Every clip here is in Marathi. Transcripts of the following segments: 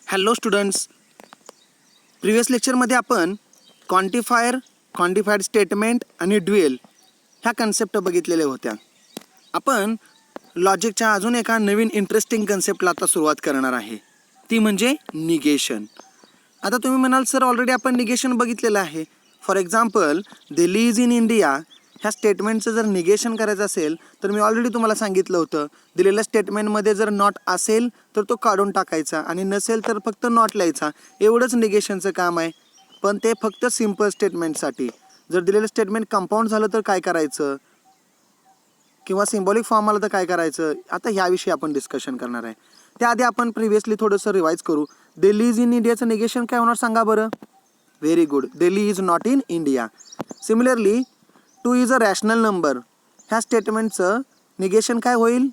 हॅलो स्टुडंट्स, प्रिव्हियस लेक्चरमध्ये आपण क्वांटिफायर, क्वांटिफाईड स्टेटमेंट आणि ड्युएल ह्या कन्सेप्ट बघितलेल्या होत्या. आपण लॉजिकच्या अजून एका नवीन इंटरेस्टिंग कन्सेप्टला आता सुरुवात करणार आहे, ती म्हणजे निगेशन. आता तुम्ही म्हणाल सर ऑलरेडी आपण निगेशन बघितलेलं आहे. For example, Delhi is in India ह्या स्टेटमेंटचं जर निगेशन करायचं असेल तर मी ऑलरेडी तुम्हाला सांगितलं होतं, दिलेल्या स्टेटमेंटमध्ये जर नॉट असेल तर तो काढून टाकायचा आणि नसेल तर फक्त नॉट लिहायचा. एवढंच निगेशनचं काम आहे. पण ते फक्त सिम्पल स्टेटमेंटसाठी. जर दिलेलं स्टेटमेंट कंपाऊंड झालं तर काय करायचं किंवा सिम्बॉलिक फॉर्म आलं तर काय करायचं, आता ह्याविषयी आपण डिस्कशन करणार आहे. त्याआधी आपण प्रिव्हियसली थोडंसं रिवाईज करू. दिल्ली इज इन इंडियाचं निगेशन काय होणार सांगा बरं. Very good, Delhi is not in India. Similarly 2 is a rational number ह्या स्टेटमेंटचं निगेशन काय होईल.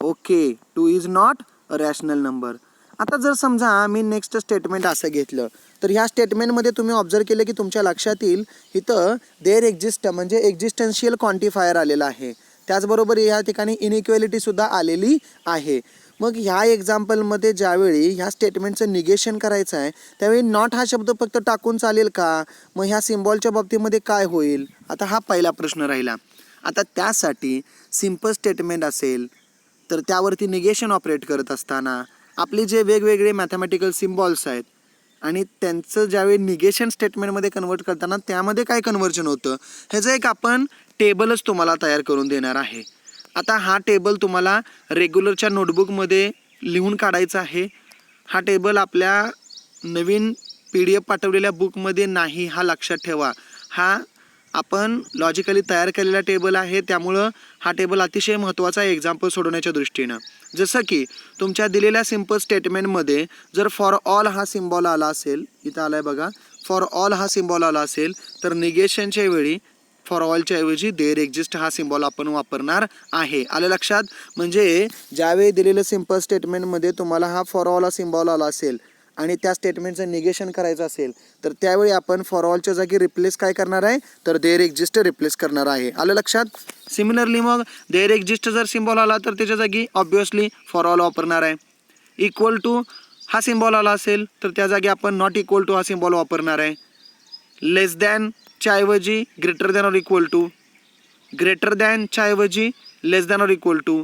Okay, 2 is not a rational number. आता जर समजा मी नेक्स्ट स्टेटमेंट असं घेतलं तर ह्या स्टेटमेंटमध्ये तुम्ही ऑब्झर्व केलं की तुमच्या लक्षात येईल इथं देअर एक्झिस्ट म्हणजे एक्झिस्टन्शियल क्वांटिफायर आलेला आहे. त्याचबरोबर ह्या ठिकाणी इनइक्वॅलिटीसुद्धा आलेली आहे. मग ह्या एक्झाम्पलमध्ये ज्यावेळी ह्या स्टेटमेंटचं निगेशन करायचं आहे त्यावेळी नॉट हा शब्द फक्त टाकून चालेल का, मग ह्या सिम्बॉलच्या बाबतीमध्ये काय होईल, आता हा पहिला प्रश्न राहिला. आता त्यासाठी सिम्पल स्टेटमेंट असेल तर त्यावरती निगेशन ऑपरेट करत असताना आपले जे वेगवेगळे मॅथमॅटिकल सिम्बॉल्स आहेत आणि त्यांचं ज्यावेळी निगेशन स्टेटमेंटमध्ये कन्वर्ट करताना त्यामध्ये काय कन्वर्जन होतं ह्याचं एक आपण टेबलच तुम्हाला तयार करून देणार आहे. आता हा टेबल तुम्हाला रेग्युलरच्या नोटबुकमध्ये लिहून काढायचा आहे. हा टेबल आपल्या नवीन PDF पाठवलेल्या बुकमध्ये नाही, हा लक्षात ठेवा. हा आपण लॉजिकली तयार केलेला टेबल आहे, त्यामुळं हा टेबल अतिशय महत्त्वाचा आहे एक्झाम्पल सोडवण्याच्या दृष्टीनं. जसं की तुमच्या दिलेल्या सिम्पल स्टेटमेंटमध्ये जर फॉर ऑल हा सिम्बॉल आला असेल, इथं आला आहे बघा, फॉर ऑल हा सिम्बॉल आला असेल तर निगेशनच्या वेळी फॉर ऑलच्या ऐवजी देअर एक्झिस्ट हा सिम्बॉल आपण वापरणार आहे. आलं लक्षात. म्हणजे ज्यावेळी दिलेलं सिम्पल स्टेटमेंटमध्ये तुम्हाला हा फॉर ऑल हा सिम्बॉल आला असेल आणि त्या स्टेटमेंटचं निगेशन करायचं असेल तर त्यावेळी आपण फॉर ऑलच्या जागी रिप्लेस काय करणार आहे तर देअर एक्झिस्ट रिप्लेस करणार आहे. आलं लक्षात. सिमिलरली मग देअर एक्झिस्ट जर सिम्बॉल आला तर त्याच्या जागी ऑब्विसली फॉर ऑल वापरणार आहे. इक्वल टू हा सिम्बॉल आला असेल तर त्या जागी आपण नॉट इक्वल टू हा सिम्बॉल वापरणार आहे. लेस दॅनच्या ऐवजी greater than or equal to, greater दॅनच्या ऐवजी less than or equal to,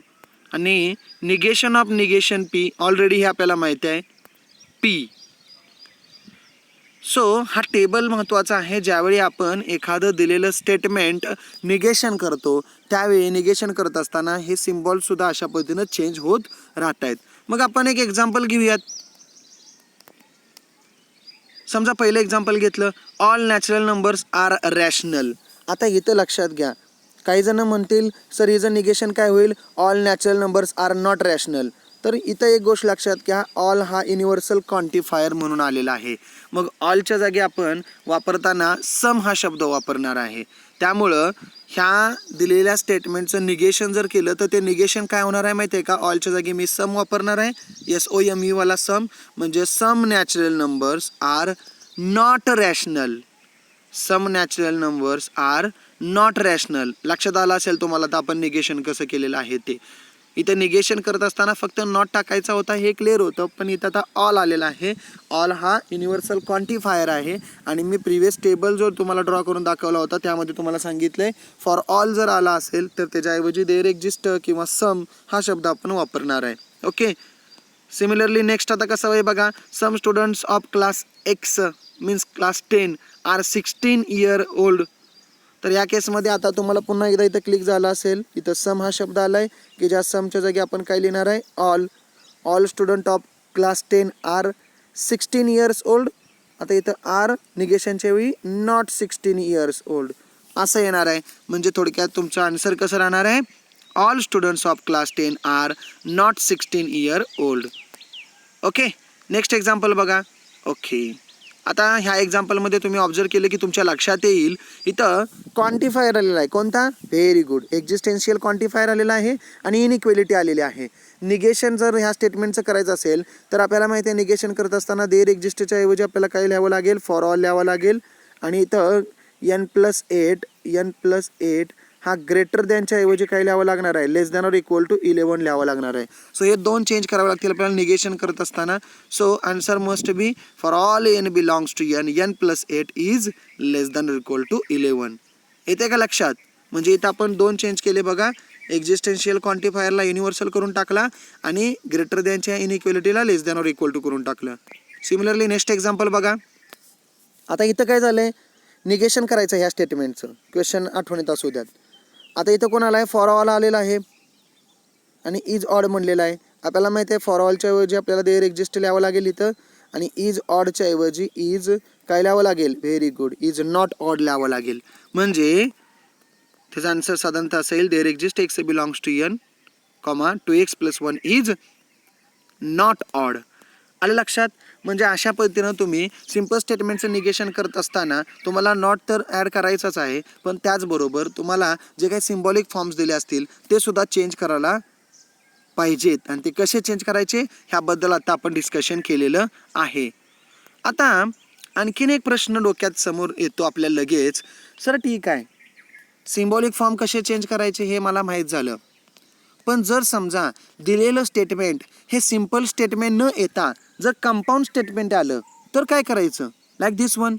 आणि negation of negation P already हे आपल्याला माहिती आहे पी. सो हा टेबल महत्त्वाचा आहे. ज्यावेळी आपण एखादं दिलेलं स्टेटमेंट निगेशन करतो त्यावेळी निगेशन करत असताना हे सिम्बॉलसुद्धा अशा पद्धतीनं चेंज होत राहत आहेत. मग आपण एक एक्झाम्पल घेऊयात. समजा पहिलं एक्झाम्पल घेतलं, all natural numbers are rational. आता इथं लक्षात घ्या, काही जण म्हणतील सर हिचं निगेशन काय होईल, all natural numbers are not rational. तर इथं एक गोष्ट लक्षात घ्या, ऑल हा युनिव्हर्सल क्वांटिफायर म्हणून आलेला आहे. मग ऑलच्या जागी आपण वापरताना सम हा शब्द वापरणार आहे. त्यामुळं ह्या दिलेल्या स्टेटमेंटचं निगेशन जर केलं तर ते निगेशन काय होणार आहे माहिती आहे का, ऑलच्या जागी मी सम वापरणार आहे, SOME वाला सम, म्हणजे some natural numbers are not rational. Some natural numbers are not rational. लक्षात आलं असेल तुम्हाला तर आपण निगेशन कसं केलेलं आहे ते. इथं निगेशन करत असताना फक्त नॉट टाकायचा होता हे क्लिअर होतं, पण इथं आता ऑल आलेला आहे. ऑल हा युनिव्हर्सल क्वांटिफायर आहे आणि मी प्रिव्हियस टेबल जो तुम्हाला ड्रॉ करून दाखवला होता त्यामध्ये तुम्हाला सांगितलं आहे फॉर ऑल जर आला असेल तर त्याच्याऐवजी देअर एक्झिस्ट किंवा सम हा शब्द आपण वापरणार आहे. ओके. सिमिलरली नेक्स्ट आता कसं आहे बघा, some students of class X means class 10 are 16 year old. तर या केसमध्ये आता तुम्हाला पुन्हा एकदा इथं क्लिक झाला असेल, इथं सम हा शब्द आला आहे की ज्या समच्या जागी आपण काय लिहिणार आहे all. All student of class 10 are 16 years old. आता इथं आर निगेशनच्या वेळी नॉट 16 years old असं येणार आहे. म्हणजे थोडक्यात तुमचं आन्सर कसं राहणार आहे, all students of class 10 are not 16 year old. Okay. Next example बघा. ओके. आता ह्या एक्झाम्पलमध्ये तुम्ही ऑब्झर्व केलं की तुमच्या लक्षात येईल इथं क्वांटिफायर आलेला आहे. कोणता. व्हेरी गुड, एक्झिस्टेन्शियल क्वांटिफायर आलेला आहे आणि इनइक्वॅलिटी आलेली आहे. निगेशन जर ह्या स्टेटमेंटचं करायचं असेल तर आपल्याला माहिती आहे निगेशन करत असताना देअर एक्झिस्टच्या ऐवजी आपल्याला काय लिहावं लागेल, फॉर ऑल लिहावं लागेल. आणि इथं n+8 हा ग्रेटर दॅनच्या ऐवजी काय लिहावं लागणार आहे, लेस दॅन ऑर इक्वल टू 11 लिहावं लागणार आहे. सो हे दोन चेंज करावे लागतील आपल्याला निगेशन करत असताना. So answer must be for all N belongs to N, N plus 8 is less than or equal to 11. येते का लक्षात? म्हणजे इथं आपण दोन चेंज केले बघा. एक्झिस्टेन्शियल क्वांटिफायरला युनिव्हर्सल करून टाकला आणि ग्रेटर दॅनच्या इनइक्वलिटीला less than or equal to करून टाकलं. सिमिलरली नेक्स्ट एक्झाम्पल बघा. आता इथं काय झालंय, निगेशन करायचं ह्या स्टेटमेंटचं. क्वेश्चन आठवणीत असू द्यात. आता इथं कोण आला आहे, फॉर ऑल आलेला आहे आणि इज ऑड म्हणलेला आहे. आपल्याला माहिती आहे फॉर ऑलच्या ऐवजी आपल्याला देअर एक्झिस्ट लिहावं लागेल इथं, आणि इज ऑडच्या ऐवजी इज काय लिहावं लागेल, very good, is not odd लिहावं लागेल. म्हणजे त्याचा आन्सर साधारणतः असेल there exist X belongs to N, comma 2x + 1 is not odd. आलं लक्षात? म्हणजे अशा पद्धतीनं तुम्ही सिम्पल स्टेटमेंटचं निगेशन करत असताना तुम्हाला नॉट तर ॲड करायचाच आहे, पण त्याचबरोबर तुम्हाला जे काही सिम्बॉलिक फॉर्म्स दिले असतील ते सुद्धा चेंज करायला पाहिजेत. आणि ते कसे चेंज करायचे ह्याबद्दल आता आपण डिस्कशन केलेलं आहे. आता आणखीन एक प्रश्न डोक्यात समोर येतो आपल्या लगेच. सर ठीक आहे, सिम्बॉलिक फॉर्म कसे चेंज करायचे हे मला माहीत झालं, पण जर समजा दिलेलं स्टेटमेंट हे सिम्पल स्टेटमेंट न येता जर कंपाऊंड स्टेटमेंट आलं तर काय करायचं? लाईक दिस वन.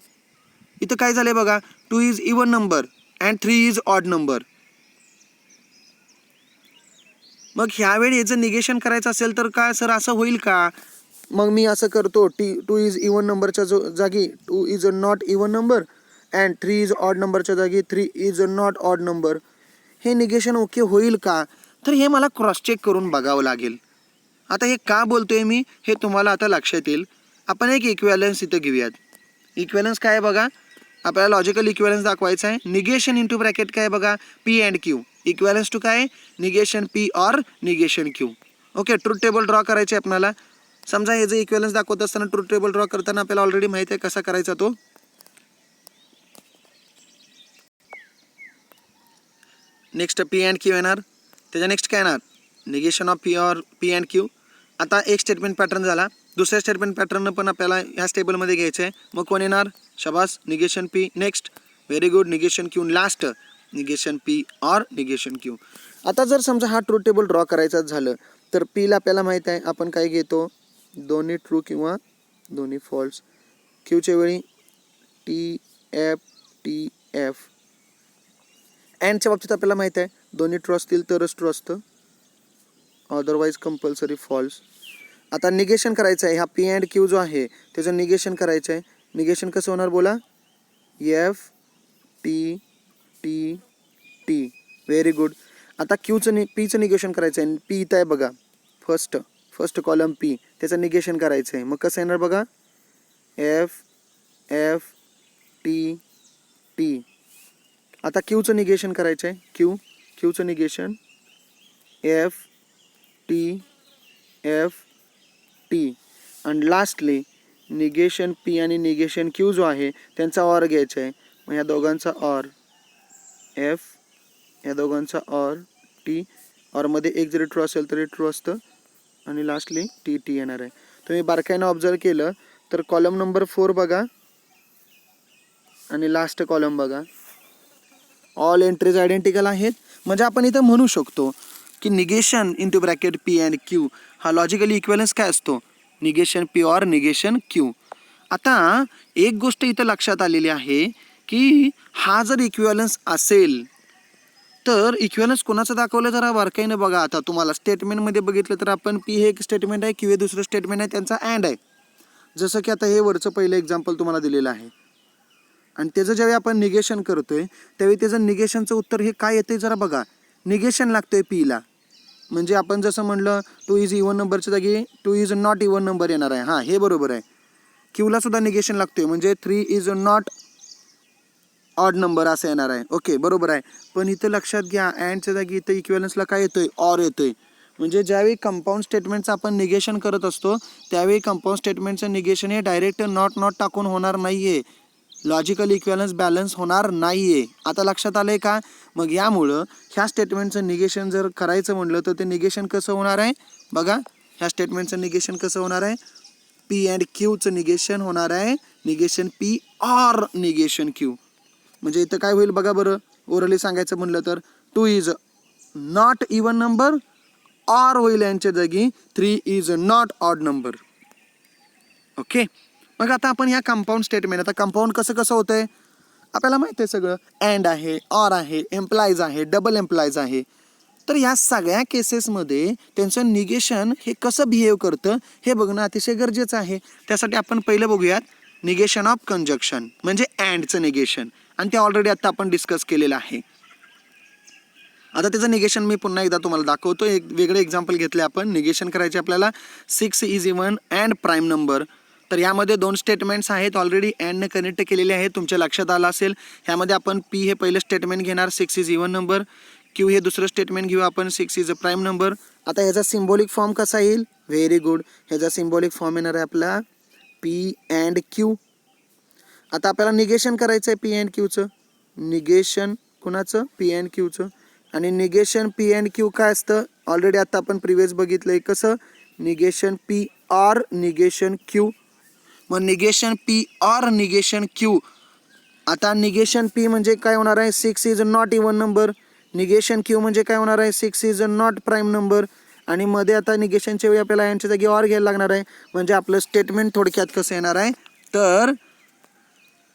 इथं काय झालंय बघा, 2 is even number and 3 is odd number. मग ह्यावेळी याचं निगेशन करायचं असेल तर काय सर असं होईल का? मग मी असं करतो, 2 इज इवन नंबरच्या जागी 2 is not even number and 3 is odd नंबरच्या जागी 3 इज नॉट ऑड नंबर. हे निगेशन ओके होईल का? तर हे मला क्रॉस चेक करून बघावं लागेल. आता हे का बोलतोय मी हे तुम्हाला आता लक्षात येईल. आपण एक इक्विव्हॅलन्स इथं घेऊयात. इक्विव्हॅलन्स काय आहे बघा, आपल्याला लॉजिकल इक्विव्हॅलन्स दाखवायचं आहे. निगेशन इंटू ब्रॅकेट काय बघा, P and Q. Equivalence to काय, negation P or negation Q. Okay, truth table draw करायचे आपल्याला. समजा हे जे इक्विव्हॅलन्स दाखवत असताना ट्रूथ टेबल ड्रॉ करताना आपल्याला ऑलरेडी माहिती आहे कसा करायचा तो. नेक्स्ट पी अँड क्यू येणार, त्याच्या नेक्स्ट काय येणार, negation of P or P and Q. आता एक स्टेटमेंट पॅटर्न झाला, दुसऱ्या स्टेटमेंट पॅटर्न पण आपल्याला ह्या टेबलमध्ये घ्यायचं आहे. मग कोण येणार, शबास, negation P. Next, very good, negation Q. Last negation P or negation Q. आता जर समजा हा ट्रूथ टेबल ड्रॉ करायचं झालं तर पीला आपल्याला माहीत आहे आपण काय घेतो, दोन्ही ट्रू किंवा दोन्ही फॉल्स. क्यूच्या वेळी TF. अँडच्या बाबतीत आपल्याला माहीत आहे दोन्ही ट्रू असतील तरच ट्रू असतं, अदरवाईज कंपल्सरी फॉल्स. आता निगेशन करायचं आहे, हा पी अँड क्यू जो आहे त्याचं निगेशन करायचं आहे. निगेशन कसं होणार बोला, FT. Very good. आता पीचं निगेशन करायचं आहे. पी इथं आहे बघा, फर्स्ट कॉलम पी, त्याचं निगेशन करायचं आहे. मग कसं येणार बघा, FT. आता क्यूचं निगेशन करायचं आहे. क्यूचं निगेशन FT. आणि लास्टली निगेशन पी आणि निगेशन क्यू जो आहे त्यांचा ऑर घ्यायचा आहे. मग ह्या दोघांचा ऑर F, या दोघांचा ऑर T. ऑरमध्ये एक जरी ट्रू असेल तरी ट्रू असतं आणि लास्टली TT येणार आहे. तुम्ही बारकाईनं ऑब्झर्व केलं तर कॉलम नंबर 4 बघा आणि लास्ट कॉलम बघा, ऑल एंट्रीज आयडेंटिकल आहेत. म्हणजे आपण इथं म्हणू शकतो की negation into bracket P and Q हा लॉजिकली इक्विव्हॅलन्स काय असतो, negation P or negation Q. आता एक गोष्ट इथं लक्षात आलेली आहे की हा जर इक्विव्हॅलन्स असेल तर इक्विव्हॅलन्स कोणाचं दाखवलं जरा बारकाईनं बघा. आता तुम्हाला स्टेटमेंटमध्ये बघितलं तर आपण पी हे एक स्टेटमेंट आहे, क्यू हे दुसरं स्टेटमेंट आहे, त्यांचा अँड आहे. जसं की आता हे वरचं पहिलं एक्झाम्पल तुम्हाला दिलेलं आहे आणि त्याचं ज्यावेळी आपण निगेशन करतोय त्यावेळी त्याचं निगेशनचं उत्तर हे काय येते जरा बघा, निगेशन लागतोय पीला. म्हणजे आपण जसं म्हणलं 2 इज इवन नंबरच्या जागी 2 इज नॉट इवन नंबर येणार आहे. हां, हे बरोबर आहे. क्यूला सुद्धा निगेशन लागतोय म्हणजे 3 इज नॉट ऑड नंबर असं येणार आहे. ओके, बरोबर आहे. पण इथं लक्षात घ्या, अँडच्या जागी इथं इक्विव्हॅलन्सला काय येतोय, ऑर येतोय. म्हणजे ज्यावेळी कंपाऊंड स्टेटमेंटचं आपण निगेशन करत असतो त्यावेळी कंपाऊंड स्टेटमेंटचं निगेशन हे डायरेक्ट नॉट टाकून होणार नाही आहे, लॉजिकल इक्विव्हॅलन्स बॅलन्स होणार नाही आहे. आता लक्षात आलं आहे का? मग यामुळं ह्या स्टेटमेंटचं निगेशन जर करायचं म्हटलं तर ते निगेशन कसं होणार आहे बघा, ह्या स्टेटमेंटचं निगेशन कसं होणार आहे, पी अँड क्यूचं निगेशन होणार आहे, negation P or negation Q. म्हणजे इथं काय होईल बघा बरं, ओरली सांगायचं म्हणलं तर 2 is not even number, or होईल यांच्या जागी 3 is not odd number. Okay, मग आता आपण ह्या कंपाऊंड स्टेटमेंट, आता कंपाऊंड कसं कसं होतंय आपल्याला माहिती आहे सगळं. अँड आहे, ऑर आहे, एम्प्लाइज आहे, डबल एम्प्लाइज आहे. तर या सगळ्या केसेसमध्ये त्यांचं निगेशन हे कसं बिहेव करतं हे बघणं अतिशय गरजेचं आहे. त्यासाठी आपण पहिलं बघूयात निगेशन ऑफ कंजक्शन म्हणजे अँडचं निगेशन, आणि ते ऑलरेडी आता आपण डिस्कस केलेलं आहे. आता त्याचं निगेशन मी पुन्हा एकदा तुम्हाला दाखवतो. एक वेगळं एक्झाम्पल घेतलं आपण. निगेशन करायचे आपल्याला 6 is even and prime number. तर यामध्ये 2 स्टेटमेंट्स आहेत, ऑलरेडी अँडने कनेक्ट केलेले आहेत, तुमच्या लक्षात आलं असेल. ह्यामध्ये आपण पी हे पहिलं स्टेटमेंट घेणार, 6 इज इवन नंबर. क्यू हे दुसरं स्टेटमेंट घेऊ आपण, 6 इज अ प्राईम नंबर. आता ह्याचा सिम्बॉलिक फॉर्म कसा येईल? व्हेरी गुड, ह्याचा सिम्बॉलिक फॉर्म येणार आहे आपला पी अँड क्यू. आता आपल्याला निगेशन करायचं आहे पी अँड क्यूचं. निगेशन कुणाचं? पी अँड क्यूचं. आणि निगेशन पी अँड क्यू काय असतं? ऑलरेडी आता आपण प्रिव्हियस बघितलंय. कसं? Negation P or negation Q. मग negation P or negation Q. आता निगेशन पी म्हणजे काय होणार आहे? 6 is not even number. Negation Q म्हणजे काय होणार आहे? 6 इज नॉट प्राईम नंबर. आणि मध्ये आता निगेशनच्या वेळी आपल्याला यांच्या जागी ऑर घ्यायला लागणार आहे. म्हणजे आपलं स्टेटमेंट थोडक्यात कसं येणार आहे? तर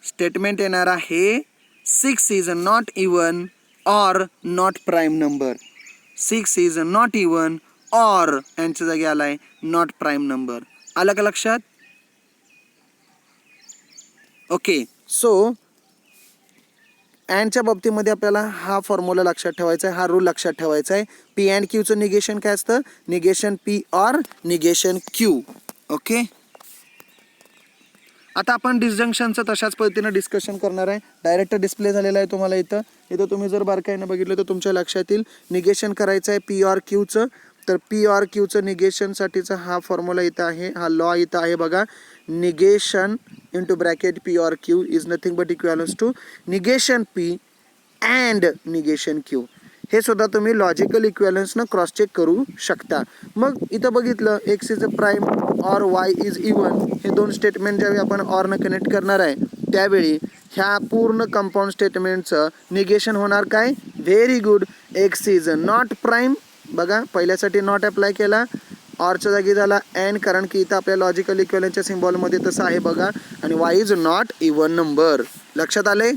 स्टेटमेंट येणार आहे 6 is not even or not prime number. 6 is not even or यांच्या जागी आलाय नॉट प्राईम नंबर. आलं का लक्षात? ओके, सो अँडच्या बाबतीमध्ये आपल्याला हा फॉर्म्युला लक्षात ठेवायचा आहे, हा रूल लक्षात ठेवायचा आहे. पी अँड क्यूचं निगेशन काय असतं? Negation P or negation Q. Okay, आता आपण डिसजंक्शनचं तशाच पद्धतीनं डिस्कशन करणार आहे. डायरेक्ट डिस्प्ले झालेला आहे तुम्हाला इथं. इथं तुम्ही जर बारकाईनं बघितलं तर तुमच्या लक्षात येईल. निगेशन करायचं आहे पी ऑर क्यूचं. तर पी ऑर क्यूचं निगेशनसाठीचा हा फॉर्म्युला इथं आहे, हा लॉ इथं आहे बघा. Negation into bracket P or Q is nothing but equals to negation P and negation Q. हे सुद्धा तुम्ही लॉजिकल इक्वॅलन्सनं क्रॉस चेक करू शकता. मग इथं बघितलं x is a prime or Y is even, हे 2 स्टेटमेंट ज्यावेळी आपण ऑरनं कनेक्ट करणार आहे त्यावेळी ह्या पूर्ण कंपाऊंड स्टेटमेंटचं निगेशन होणार काय? Very good, x is not prime. बघा पहिल्यासाठी नॉट अप्लाय केला, ऑरच्या जागी झाला अँड, कारण की इथं आपल्या लॉजिकल इक्वॅलन्सच्या सिम्बॉलमध्ये तसं आहे बघा. आणि Y is not even number. लक्षात आले?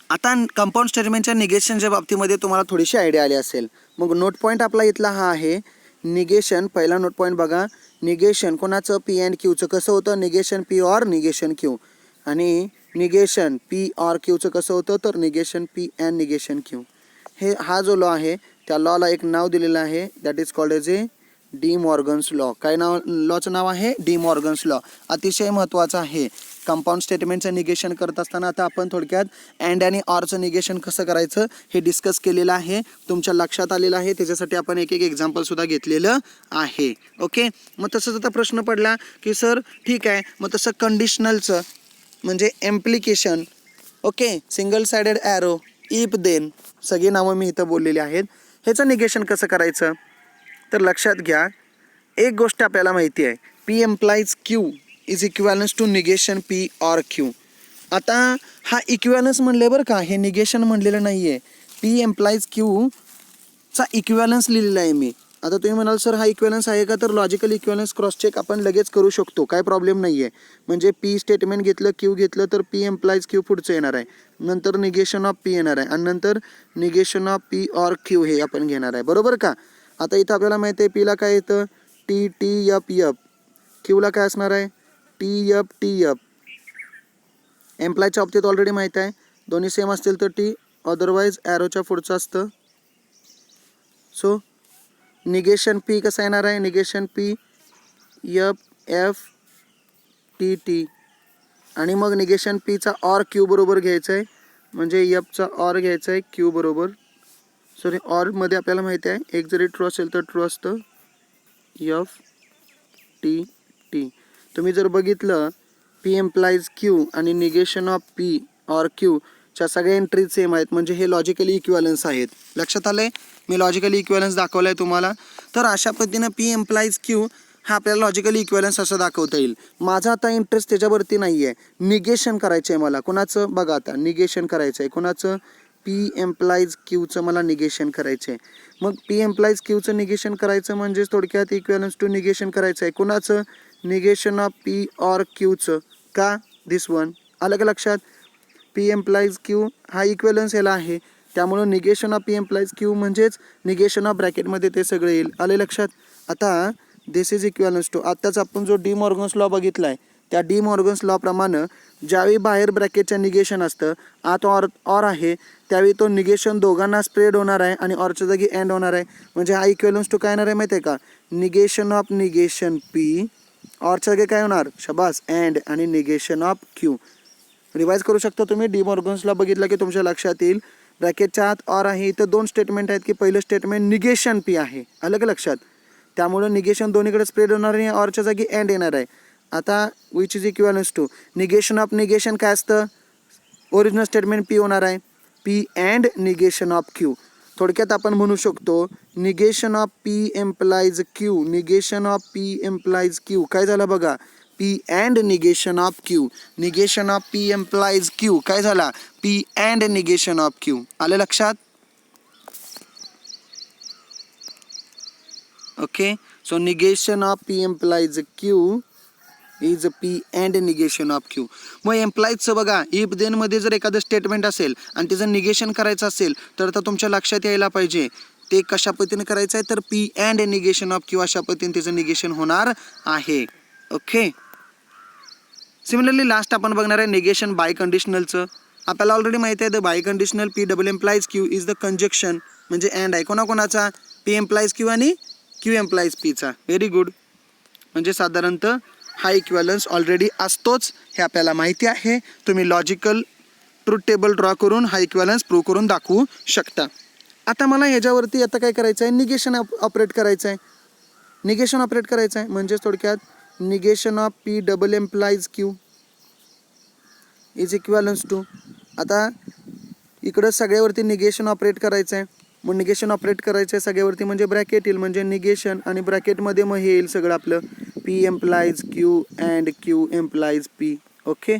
आता कंपाऊंड स्टेटमेंटच्या निगेशनच्या बाबतीमध्ये तुम्हाला थोडीशी आयडिया आली असेल. मग नोट पॉईंट आपला इथला हा आहे. निगेशन, पहिला नोट पॉईंट बघा. निगेशन कोणाचं? पी अँड क्यूचं. कसं होतं? Negation P or negation Q. आणि निगेशन पी ऑर क्यूचं कसं होतं? तर negation P and negation Q. हे हा जो लॉ आहे त्या लॉला एक नाव दिलेलं आहे, that is called as A D Morgan's law. काय नाव? लॉचं नाव आहे डी मॉर्गन्स लॉ. अतिशय महत्त्वाचं आहे कंपाऊंड स्टेटमेंटचं निगेशन करत असताना. आता आपण थोडक्यात अँड आणि ऑरचं निगेशन कसं करायचं हे डिस्कस केलेलं आहे, तुमच्या लक्षात आलेलं आहे. त्याच्यासाठी आपण एक एक्झाम्पलसुद्धा घेतलेलं आहे. ओके, मग तसंच आता प्रश्न पडला की सर ठीक आहे, मग तसं कंडिशनलचं म्हणजे implication, okay, single sided arrow, if then, सगळी नावं मी इथं बोललेली आहेत. ह्याचं निगेशन कसं करायचं? तर लक्षात घ्या, एक गोष्ट आपल्याला माहिती आहे, P implies Q is equivalence to negation P or Q. आता हा इक्वॅलन्स म्हणले बरं का, हे निगेशन म्हणलेलं नाही आहे. पी एम्प्लाइज क्यूचा इक्वॅलन्स लिहिलेला आहे मी. आता तुम्ही म्हणाल सर हा इक्वॅलन्स आहे का? तर लॉजिकल इक्वॅलन्स क्रॉस चेक आपण लगेच करू शकतो, काय प्रॉब्लेम नाही आहे. म्हणजे पी स्टेटमेंट घेतलं, क्यू घेतलं, तर पी एम्प्लाइज क्यू पुढचं येणार आहे, नंतर निगेशन ऑफ पी येणार आहे, आणि नंतर negation of P or Q हे आपण घेणार आहे, बरोबर का? आता इथं आपल्याला माहिती आहे पीला काय येतं? T T F F. क्यूला काय असणार आहे? T F T F. एम्प्लॉयच्या बाबतीत ऑलरेडी माहीत आहे, दोन्ही सेम असतील तर टी, अदरवाईज ॲरोच्या पुढचं असतं. सो निगेशन पी कसं येणार आहे? Negation P F F T T. आणि मग निगेशन पीचा ऑर क्यू बरोबर घ्यायचं आहे, म्हणजे एफचा ऑर घ्यायचा आहे क्यू बरोबर. सॉरी, ऑरमध्ये आपल्याला माहिती आहे एक जरी ट्रू असेल तर ट्रू असतं, एफ टी टी. तुम्ही जर बघितलं पी एम्प्लाइज क्यू आणि निगेशन ऑफ पी ऑर क्यूच्या सगळ्या एंट्रीज सेम आहेत, म्हणजे हे लॉजिकली इक्वॅलन्स आहेत. लक्षात आलं आहे? मी लॉजिकली इक्वॅलन्स दाखवलं आहे तुम्हाला. तर अशा पद्धतीनं पी एम्प्लाइज क्यू हा आपल्याला लॉजिकली इक्वॅलन्स असं दाखवता येईल. माझा आता इंटरेस्ट त्याच्यावरती नाही आहे, निगेशन करायचं आहे मला. कोणाचं? बघा आता निगेशन करायचं आहे कोणाचं? पी एम्प्लाइज क्यूचं मला निगेशन करायचं आहे. मग पी एम्प्लाइज क्यूचं निगेशन करायचं म्हणजेच थोडक्यात इक्वॅलन्स टू निगेशन करायचं आहे. कुणाचं? निगेशन ऑफ पी ऑर क्यूचं. का? This one. आलं का लक्षात? पी एम्प्लाइज क्यू हा इक्वॅलन्स याला आहे, त्यामुळं negation of P implies Q म्हणजेच निगेशन ऑफ ब्रॅकेटमध्ये ते सगळं येईल. आले लक्षात? आता दिस इज इक्वॅलन्स टू, आत्ताच आपण जो डी मॉर्गन्स लॉ बघितला आहे त्या डी मॉर्गन्स लॉप्रमाणे ज्यावेळी बाहेर ब्रॅकेटच्या निगेशन असतं, आत ऑर आहे, त्यावेळी तो निगेशन दोघांना स्प्रेड होणार आहे आणि ऑरच्या जागी एंड होणार आहे. म्हणजे हा इक्वॅलन्स टू काय येणार आहे माहिती आहे का? निगेशन ऑफ निगेशन पी, ऑरच्या जागी काय होणार? शबास, एंड आणि निगेशन ऑफ क्यू. रिवाइज करू शकता तुम्ही. डी मॉर्गन्सला बघितलं की तुमच्या लक्षात येईल. ब्रॅकेटच्या आत ऑर आहे, इथं दोन स्टेटमेंट आहेत की पहिलं स्टेटमेंट निगेशन पी आहे. आलं का लक्षात? त्यामुळं निगेशन दोन्हीकडे स्प्रेड होणार आहे, ऑरच्या जागी एंड येणार आहे. आता which is equivalence to negation of negation काय असतं? ओरिजिनल स्टेटमेंट पी होणार आहे, P and negation of Q. थोडक्यात आपण म्हणू शकतो negation of P implies Q, negation of P implies Q काय झालं बघा? P and negation of Q. Negation of P implies Q काय झाला? P and negation of Q. आलं लक्षात? Okay, so negation of P implies Q is P and negation of Q. मग एम्प्लाइजचं बघा, इफ देनमध्ये जर एखादं स्टेटमेंट असेल आणि त्याचं निगेशन करायचं असेल तर आता तुमच्या लक्षात यायला पाहिजे ते कशा पद्धतीने करायचं आहे. तर P and negation of Q अशा पद्धतीने त्याचं निगेशन होणार आहे. ओके, सिमिलरली लास्ट आपण बघणार आहे निगेशन बाय कंडिशनलचं. आपल्याला ऑलरेडी माहिती आहे the biconditional P double implies Q is the conjunction, म्हणजे अँड आहे कोणाकोणाचा? पी एम्प्लाइज क्यू आणि क्यू एम्प्लाइज पीचा. Very good. म्हणजे साधारणतः हा इक्वॅलन्स ऑलरेडी असतोच हे आपल्याला माहिती आहे. तुम्ही लॉजिकल ट्रूथ टेबल ड्रॉ करून हा इक्वॅलन्स प्रूव्ह करून दाखवू शकता. आता मला ह्याच्यावरती आता काय करायचं आहे? निगेशन ऑपरेट करायचं आहे. निगेशन ऑपरेट करायचं आहे म्हणजेच थोडक्यात negation of P double implies Q is equivalence to, आता इकडं सगळ्यावरती निगेशन ऑपरेट करायचं आहे. मग निगेशन ऑपरेट करायचं आहे सगळ्यावरती म्हणजे ब्रॅकेट येईल, म्हणजे निगेशन आणि ब्रॅकेटमध्ये मग हे येईल सगळं आपलं P implies Q and Q implies P. Okay,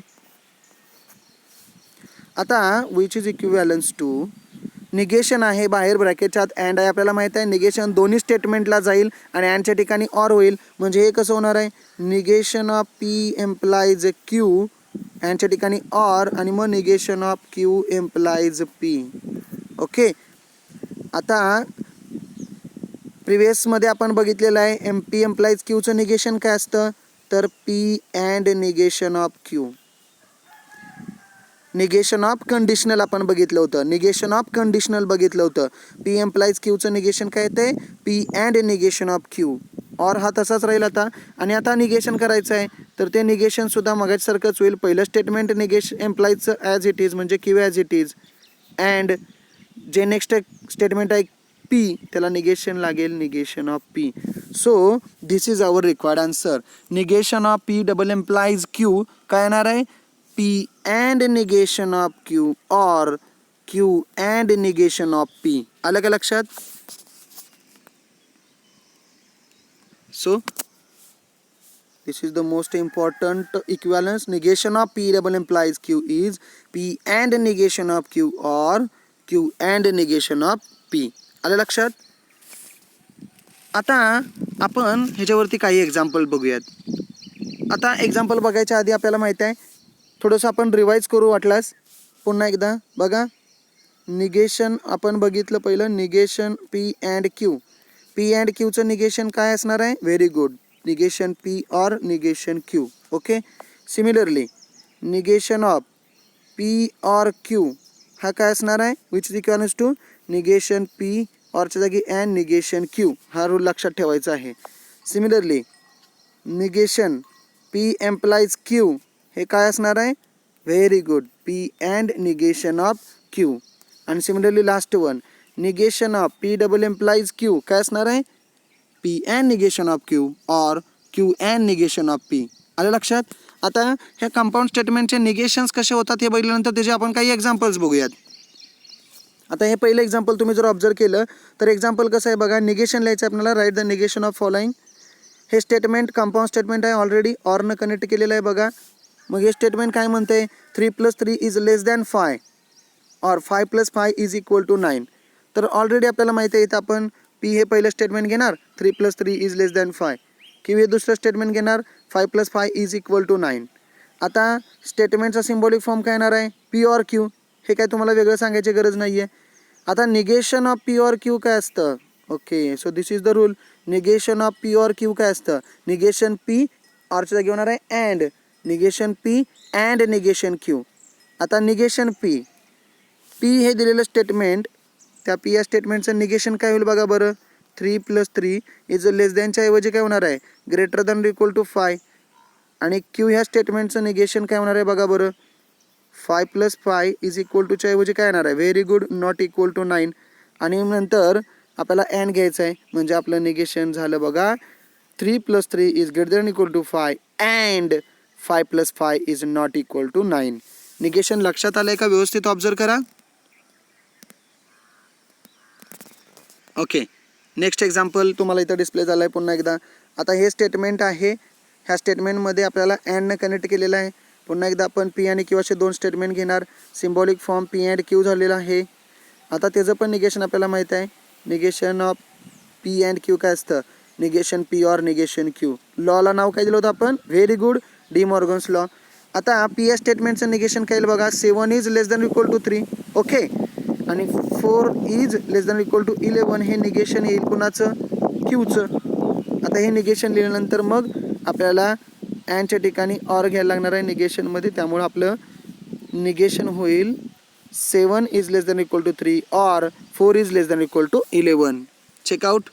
आता which is equivalence to negation आहे बाहेर ब्रॅकेटच्या आत अँड आहे. आपल्याला माहिती आहे निगेशन दोन्ही स्टेटमेंटला जाईल आणि अँडच्या ठिकाणी ऑर होईल. म्हणजे हे कसं होणार आहे? Negation of P implies Q अँडच्या ठिकाणी ऑर आणि मग negation of Q implies P. Okay, आता प्रिव्हियसमध्ये आपण बघितलेलं आहे पी एम्प्लाइज क्यूचं निगेशन काय असतं? तर P and negation of Q. Negation of conditional आपण बघितलं होतं, निगेशन ऑफ कंडिशनल बघितलं होतं. पी एम्प्लाइज क्यूचं निगेशन काय येते? P and negation of Q. Or हा तसाच राहील आता. आणि आता निगेशन करायचं आहे तर ते निगेशनसुद्धा मगाचसारखंच होईल. पहिलं स्टेटमेंट निगेशन एम्प्लाइजचं ॲज इट इज म्हणजे Q as it is, and जे नेक्स्ट स्टेटमेंट आहे पी त्याला निगेशन लागेल negation of P. So this is our required answer. Negation of P double implies Q काय येणार आहे? P and negation of Q or Q and negation of P. आलं का लक्षात? So this is the most important equivalence. Negation of P double implies Q is P and negation of Q or Q and negation of P. आलं लक्षात? आता आपण ह्याच्यावरती काही एक्झाम्पल बघूयात. आता एक्झाम्पल बघायच्या आधी आपल्याला माहिती आहे थोडंसं आपण रिवाइज करू वाटल्यास पुन्हा एकदा बघा. निगेशन आपण बघितलं पहिलं negation P and Q. P and Qचं निगेशन काय असणार आहे? Very good, negation P or negation Q. Okay, similarly negation of P or Q हा काय असणार आहे? Which is equivalence to negation P ऑरच्या जागी and negation Q. हा रूल लक्षात ठेवायचा आहे. Similarly negation P implies Q हे काय असणार आहे? Very good, P and negation of Q. आणि सिमिलरली last one negation of P double implies Q काय असणार आहे? P and negation of Q or Q and negation of P. आलं लक्षात? आता ह्या कंपाऊंड स्टेटमेंटचे निगेशन्स कसे होतात हे बघितल्यानंतर त्याचे आपण काही एक्झाम्पल्स बघूयात. आता हे पहिलं एक्झाम्पल तुम्ही जर ऑब्झर्व केलं तर एक्झाम्पल कसं आहे बघा. निगेशन लिहायचं आपल्याला. Write the negation of following. हे स्टेटमेंट कंपाऊंड स्टेटमेंट आहे, ऑलरेडी ऑरनं कनेक्ट केलेलं आहे बघा. मग हे स्टेटमेंट काय म्हणते? 3 + 3 इज लेस दॅन 5. और 5 + 5 = 9. तर ऑलरेडी आपल्याला माहिती आहे इथं आपण P हे पहिलं स्टेटमेंट घेणार 3 + 3 = 5. Q हे दुसरं स्टेटमेंट घेणार 5 + 5 = 9. आता स्टेटमेंटचा सिम्बॉलिक फॉर्म काय येणार आहे P or Q. हे काय तुम्हाला वेगळं सांगायची गरज नाही आहे. आता negation of P or Q काय असतं. Okay, so this is the rule. Negation of P or Q काय असतं. निगेशन P ऑरच्या जागी होणार आहे and. Negation P and negation Q. आता निगेशन P हे दिलेलं स्टेटमेंट, त्या P या स्टेटमेंटचं निगेशन काय होईल बघा बरं. 3 + 3 <च्या ऐवजी काय होणार आहे > 5. आणि Q ह्या स्टेटमेंटचं निगेशन काय होणार आहे बघा बरं. 5 + 5 = च्या ऐवजी काय येणार आहे very good not equal to 9. आणि नंतर आपल्याला अँड घ्यायचं आहे म्हणजे आपलं निगेशन झालं बघा 3 + 3 > 5 अँड 5 + 5 ≠ 9. निगेशन लक्षात आलंय का. व्यवस्थित ऑब्झर्व करा. ओके, नेक्स्ट एक्झाम्पल तुम्हाला इथं डिस्प्ले झालं आहे पुन्हा एकदा. आता हे स्टेटमेंट आहे. ह्या स्टेटमेंटमध्ये आपल्याला अँडनं कनेक्ट केलेलं आहे. पुन्हा एकदा आपण P आणि Q असे दोन स्टेटमेंट घेणार. Symbolic form P and Q झालेला आहे. आता त्याचं पण निगेशन आपल्याला माहीत आहे. Negation of P and Q काय असतं निगेशन P और निगेशन Q. लॉला नाव काय दिलं होतं आपण very good D Morgan's law. आता P या स्टेटमेंटचं निगेशन काय येईल बघा 7 < 3. ओके, आणि 4 < 11 हे निगेशन येईल कुणाचं Qचं. आता हे निगेशन लिहिल्यानंतर मग आपल्याला अँडच्या ठिकाणी ऑर घ्यायला लागणार आहे निगेशनमध्ये. त्यामुळं आपलं निगेशन होईल 7 < 3 और 4 < 11. चेकआउट.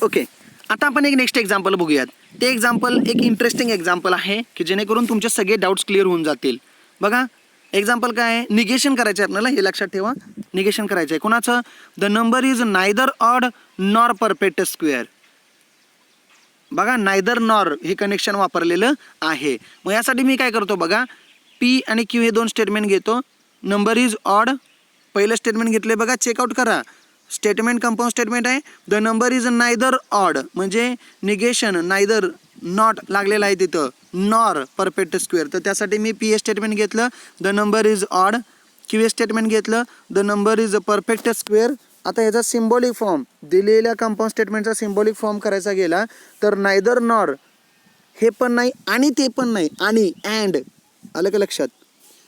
ओके, आता आपण एक नेक्स्ट एक्झाम्पल बघूयात. ते एक्झाम्पल एक इंटरेस्टिंग एक्झाम्पल आहे की जेणेकरून तुमचे सगळे डाऊट्स क्लिअर होऊन जातील. बघा एक्झाम्पल काय आहे. निगेशन करायचं आहे आपल्याला, हे लक्षात ठेवा. निगेशन करायचं आहे कोणाचं. The number is neither odd nor perfect square. बघा नायदर नॉर हे कनेक्शन वापरलेलं आहे. मग यासाठी मी काय करतो बघा P आणि Q हे दोन स्टेटमेंट घेतो. नंबर इज ऑड पहिलं स्टेटमेंट घेतले बघा, चेकआउट करा. स्टेटमेंट कंपाऊंड स्टेटमेंट आहे. The number is neither odd म्हणजे निगेशन नायदर नॉट लागलेलं आहे तिथं नॉर परफेक्ट स्क्वेअर. तर त्यासाठी मी P स्टेटमेंट घेतलं the number is odd. Q statement घेतलं the number is perfect square. आता ह्याचा सिम्बॉलिक फॉर्म दिलेल्या कंपाऊंड स्टेटमेंटचा सिम्बॉलिक फॉर्म करायचा गेला तर नायदर नॉर हे पण नाही आणि ते पण नाही आणि अँड. आलं का लक्षात.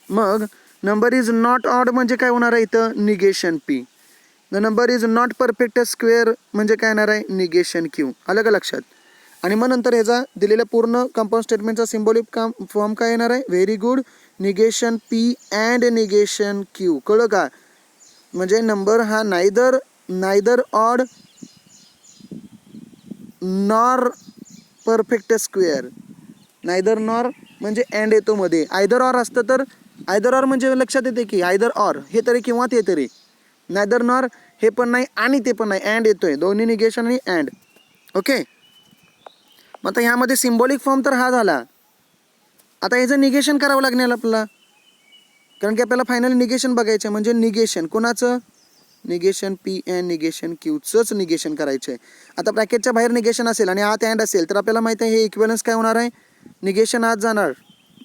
मग नंबर इज नॉट ऑड म्हणजे काय होणार आहे इथं negation P. The number is not perfect square म्हणजे काय येणार आहे निगेशन Q. आलं का लक्षात. आणि मग नंतर ह्याचा दिलेल्या पूर्ण कंपाऊंड स्टेटमेंटचा सिम्बॉलिक फॉर्म काय येणार आहे very good negation P and negation Q. कळलं का. म्हणजे नंबर हा neither odd nor perfect square. Neither nor म्हणजे अँड येतो मध्ये. आयदर ऑर असतं तर आयदर ऑर म्हणजे लक्षात येते की आयदर ऑर हे तरी किंवा ते तरी. नायदर नॉर हे पण नाही आणि ते पण नाही अँड येतोय. दोन्ही निगेशन आणि अँड. ओके, मग आता ह्यामध्ये सिम्बॉलिक फॉर्म तर हा झाला. आता ह्याचं निगेशन करावं लागणार आपल्याला कारण की आपल्याला फायनल निगेशन बघायचं आहे. म्हणजे निगेशन कोणाचं निगेशन P अँड निगेशन Qचंच निगेशन करायचं आहे. आता ब्रॅकेटच्या बाहेर निगेशन असेल आणि आत अँड असेल तर आपल्याला माहिती आहे हे इक्विव्हॅलन्स काय होणार आहे निगेशन आत जाणार.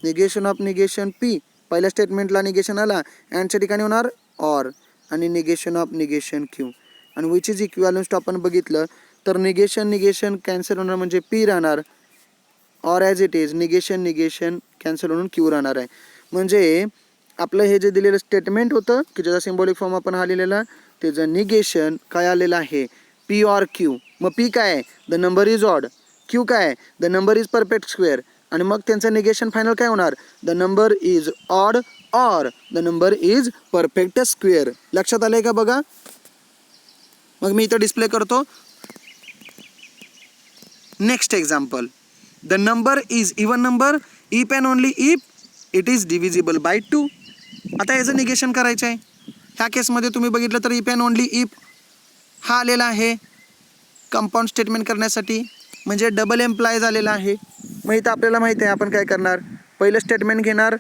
निगेशन ऑफ निगेशन P पहिल्या स्टेटमेंटला निगेशन आला अँडच्या ठिकाणी होणार ऑर आणि निगेशन ऑफ निगेशन Q. आणि विच इज इक्विव्हॅलन्स आपण बघितलं तर निगेशन कॅन्सल होणार म्हणजे P राहणार or as it is negation cancel होऊन Q राहणार आहे. म्हणजे आपलं हे जे दिलेलं स्टेटमेंट होतं की ज्याचा सिम्बॉलिक फॉर्म आपण हा लिहिलेला त्याचं निगेशन काय आलेलं आहे P और Q. मग P काय आहे the number is odd. Q काय आहे the number is perfect square. आणि मग त्यांचं निगेशन फायनल काय होणार द नंबर इज ऑड और the number is perfect square. लक्षात आलंय का बघा. मग मी इथं डिस्प्ले करतो. Next example the number is even number if and only if it is divisible by 2. आता याचं निगेशन करायचं आहे. ह्या केसमध्ये तुम्ही बघितलं तर इफ अँड ओनली इफ हा आलेला आहे कंपाऊंड स्टेटमेंट करण्यासाठी म्हणजे डबल एम्प्लाय झालेला आहे. मग इथं आपल्याला माहिती आहे आपण काय करणार पहिलं स्टेटमेंट घेणार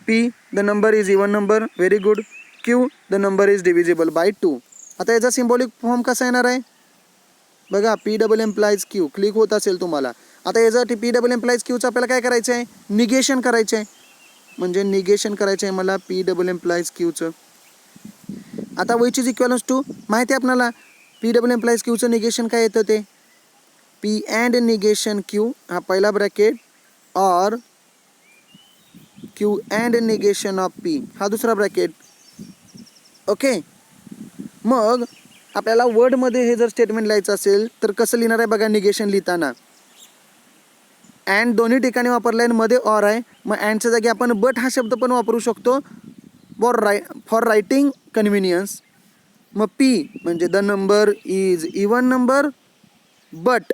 P the number is even number very good. Q the number is divisible by 2. आता याचा सिम्बॉलिक फॉर्म कसा येणार आहे बघा P डबल एम्प्लायज Q. क्लिक होत असेल तुम्हाला. आता याचं पी डबल एम्प्लाइज क्यूचं आपल्याला काय करायचं आहे, निगेशन करायचं आहे. म्हणजे निगेशन करायचं आहे मला पी डबल एम्प्लाइज क्यूचं. आता विच इज इक्वल्स टू माहिती आहे आपल्याला पी डबल एम्प्लाइज क्यूचं निगेशन काय येतं ते पी अँड निगेशन क्यू हा पहिला ब्रॅकेट और Q and negation of P हा दुसरा ब्रॅकेट. ओके, मग आपल्याला वर्डमध्ये हे जर स्टेटमेंट लिहायचं असेल तर कसं लिहिणार आहे बघा. निगेशन लिहिताना अँड दोन्ही ठिकाणी वापरलं आहे, मध्ये ऑर आहे. मग अँडच्या जागी आपण बट हा शब्द पण वापरू शकतो फॉर रायटिंग कन्व्हिनियन्स. मग पी म्हणजे the number is even number but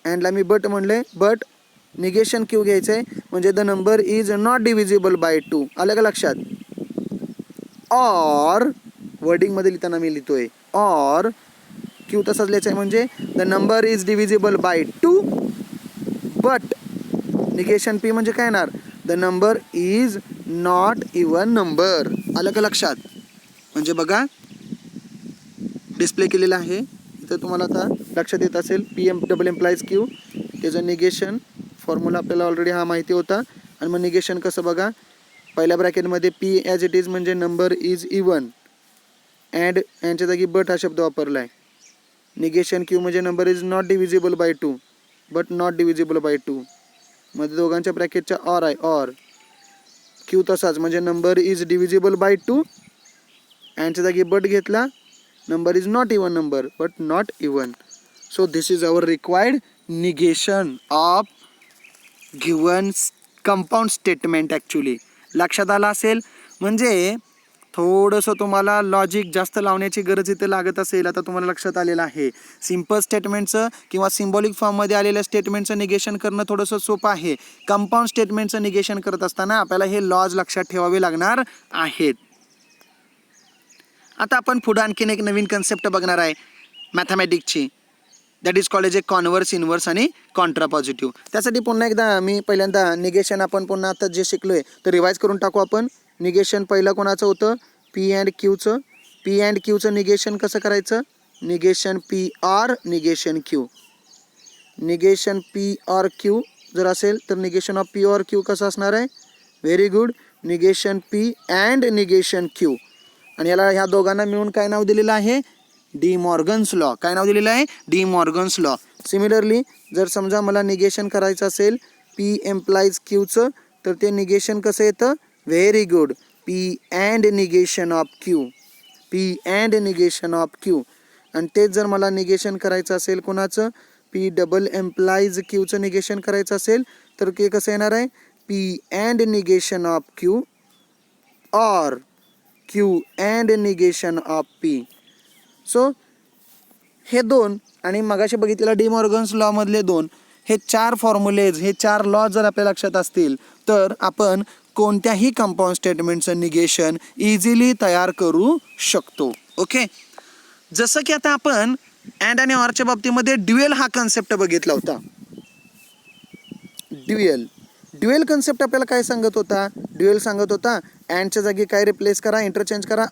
अँडला मी बट म्हणले, बट निगेशन क्यू घ्यायचं आहे म्हणजे the number is not divisible by 2. आलं का लक्षात. ऑर वर्डिंगमध्ये लिहिताना मी लिहितोय ऑर क्यू तसाच लिहायचं आहे म्हणजे the number is divisible by 2 but negation P म्हणजे काय येणार the number is not even number. आलं का लक्षात. म्हणजे बघा डिस्प्ले केलेलं आहे इथं तुम्हाला आता लक्षात येत असेल. P M double implies Q त्याचं निगेशन फॉर्म्युला आपल्याला ऑलरेडी हा माहिती होता. आणि मग निगेशन कसं बघा पहिल्या ब्रॅकेटमध्ये पी ॲज इट इज म्हणजे नंबर इज इवन अँड यांच्या जागी बट हा शब्द वापरला आहे. निगेशन क्यू म्हणजे number is not divisible by 2 but not divisible by 2 मध्ये दोघांच्या ब्रॅकेटच्या ऑर आहे ऑर क्यू तसाच म्हणजे नंबर इज डिव्हिजिबल बाय 2 अँडच्या जागी बट घेतला number is not even number but not even. So this is our required negation of given compound statement. Actually लक्षात आलं असेल. म्हणजे थोडंसं तुम्हाला लॉजिक जास्त लावण्याची गरज इथे लागत असेल. आता तुम्हाला लक्षात आलेलं आहे सिम्पल स्टेटमेंटचं किंवा सिम्बॉलिक फॉर्ममध्ये आलेल्या स्टेटमेंटचं निगेशन करणं थोडंसं सोपं आहे. कंपाऊंड स्टेटमेंटचं निगेशन करत असताना आपल्याला हे लॉज लक्षात ठेवावे लागणार आहेत. आता आपण पुढे आणखीन एक नवीन कन्सेप्ट बघणार आहे मॅथमॅटिक्सची. That is called as a converse inverse आणि कॉन्ट्रापॉझिटिव्ह. त्यासाठी पुन्हा एकदा मी पहिल्यांदा निगेशन आपण पुन्हा आता जे शिकलोय तर रिवाईज करून टाकू आपण. निगेशन पहिलं कोणाचं होतं पी अँड क्यूचं. पी अँड क्यूचं निगेशन कसं करायचं negation P or negation Q. Negation P or Q जर असेल तर negation of P or Q कसं असणार आहे very good negation P and negation Q. आणि याला ह्या दोघांना मिळून काय नाव दिलेलं आहे डी मॉर्गन्स लॉ. काय नाव दिलेलं आहे डी मॉर्गन्स लॉ. सिमिलरली जर समजा मला निगेशन करायचं असेल पी एम्प्लाइज क्यूचं तर ते निगेशन कसं येतं very good P and negation of Q. P and negation of Q. आणि तेच जर मला निगेशन करायचं असेल कोणाचं पी डबल एम्प्लाइज क्यूचं निगेशन करायचं असेल तर ते कसं येणार आहे P and negation of Q or Q and negation of P. So हे दोन आणि मगाशी बघितलेला डी मॉर्गन्स लॉमधले दोन हे 4 फॉर्म्युलेज हे 4 लॉ जर आपल्या लक्षात असतील तर आपण कोणत्याही कंपाऊंड स्टेटमेंटचं निगेशन इझिली तयार करू शकतो. ओके, जसं की आता आपण अँड आणि ऑरच्या बाबतीमध्ये ड्युएल हा कन्सेप्ट बघितला होता. ड्युएल कन्सेप्ट आपल्याला काय सांगत होता ड्युएल सांगत होता अँडच्या जागी काय रिप्लेस करा इंटरचेंज करा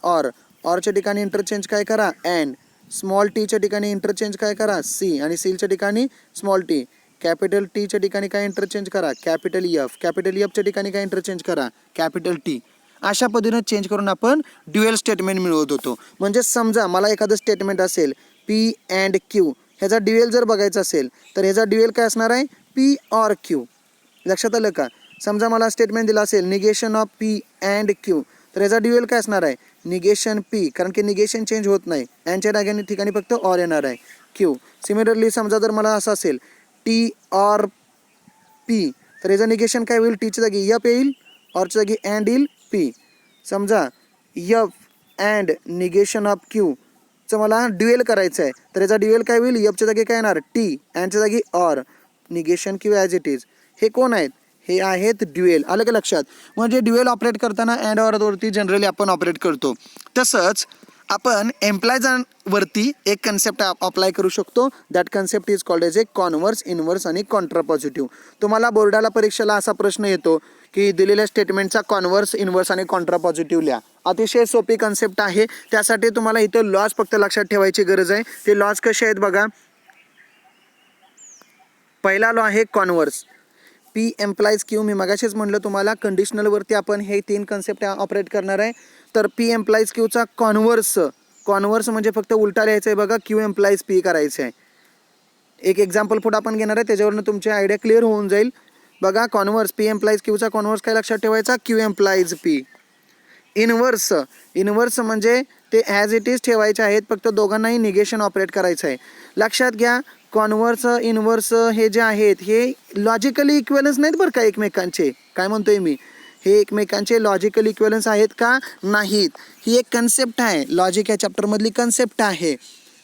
ऑरच्या ठिकाणी इंटरचेंज काय करा अँड. स्मॉल टीच्या ठिकाणी इंटरचेंज काय करा सी आणि सीलच्या ठिकाणी स्मॉल टी. कॅपिटल टीच्या ठिकाणी काय इंटरचेंज करा कॅपिटल एफ. कॅपिटल एफच्या ठिकाणी काय इंटरचेंज करा कॅपिटल टी. अशा पद्धतीनं चेंज करून आपण ड्युएल स्टेटमेंट मिळवत होतो. म्हणजे समजा मला एखादं स्टेटमेंट असेल पी अँड क्यू ह्याचा ड्युएल जर बघायचा असेल तर ह्याचा ड्युएल काय असणार आहे पी ऑर क्यू. लक्षात आलं का. समजा मला स्टेटमेंट दिला असेल negation of P and Q तर ह्याचा ड्युएल काय असणार आहे निगेशन पी कारण की निगेशन चेंज होत नाही अँडच्या ठिकाणी फक्त ऑर येणार आहे क्यू. सिमिलरली समजा जर मला असं असेल टी ऑर पी तर ह्याचं निगेशन काय होईल टीच्या जागी यप येईल ऑरच्या जागी अँड येईल पी. समजा यफ अँड निगेशन ऑफ क्यूचं मला ड्युएल करायचं आहे तर याचा ड्युएल काय होईल यफच्या जागी काय येणार टी अँडच्या जागी or negation Q as it is. हे कोण आहेत हे आहेत ड्युएल. आलं का लक्षात. म्हणजे ड्युएल ऑपरेट करताना अँड ऑरवरती जनरली आपण ऑपरेट करतो. तसंच आपण एम्प्लॉयजांवरती एक कन्सेप्ट अप्लाय करू शकतो. That concept is called as a converse inverse आणि कॉन्ट्रापॉझिटिव्ह. तुम्हाला बोर्डाला परीक्षेला असा प्रश्न येतो की दिलेल्या स्टेटमेंटचा कॉन्व्हर्स इन्व्हर्स आणि कॉन्ट्रापॉझिटिव्ह लिहा. अतिशय सोपी कन्सेप्ट आहे. त्यासाठी तुम्हाला इथं लॉज फक्त लक्षात ठेवायची गरज आहे. ते लॉज कसे आहेत बघा. पहिला लॉ आहे कॉन्व्हर्स. P implies Q. मी मगाशीच म्हटलं तुम्हाला कंडिशनलवरती आपण हे 3 कन्सेप्ट ऑपरेट करणार आहे. तर पी एम्प्लाइज क्यूचा कॉन्व्हर्स म्हणजे फक्त उलटा लिहायचं आहे बघा, क्यू एम्प्लाइज पी करायचं आहे. एक एक्झाम्पल पुढे आपण घेणार आहे, त्याच्यावरनं तुमची आयडिया क्लिअर होऊन जाईल. बघा कॉन्व्हर्स, पी एम्प्लाइज क्यूचा कॉन्व्हर्स काय लक्षात ठेवायचा, क्यू एम्प्लाइज पी. इनव्हर्स म्हणजे ते ॲज इट इज ठेवायचे आहेत, फक्त दोघांनाही निगेशन ऑपरेट करायचं आहे. लक्षात घ्या कॉन्व्हर्स इनव्हर्स हे जे आहेत हे लॉजिकली इक्वेलन्स नाहीत बरं का एकमेकांचे. काय म्हणतोय मी, हे एकमेकांचे लॉजिकल इक्वेलन्स आहेत का, नाहीत. ही एक कन्सेप्ट आहे, लॉजिक या चॅप्टरमधली कन्सेप्ट आहे.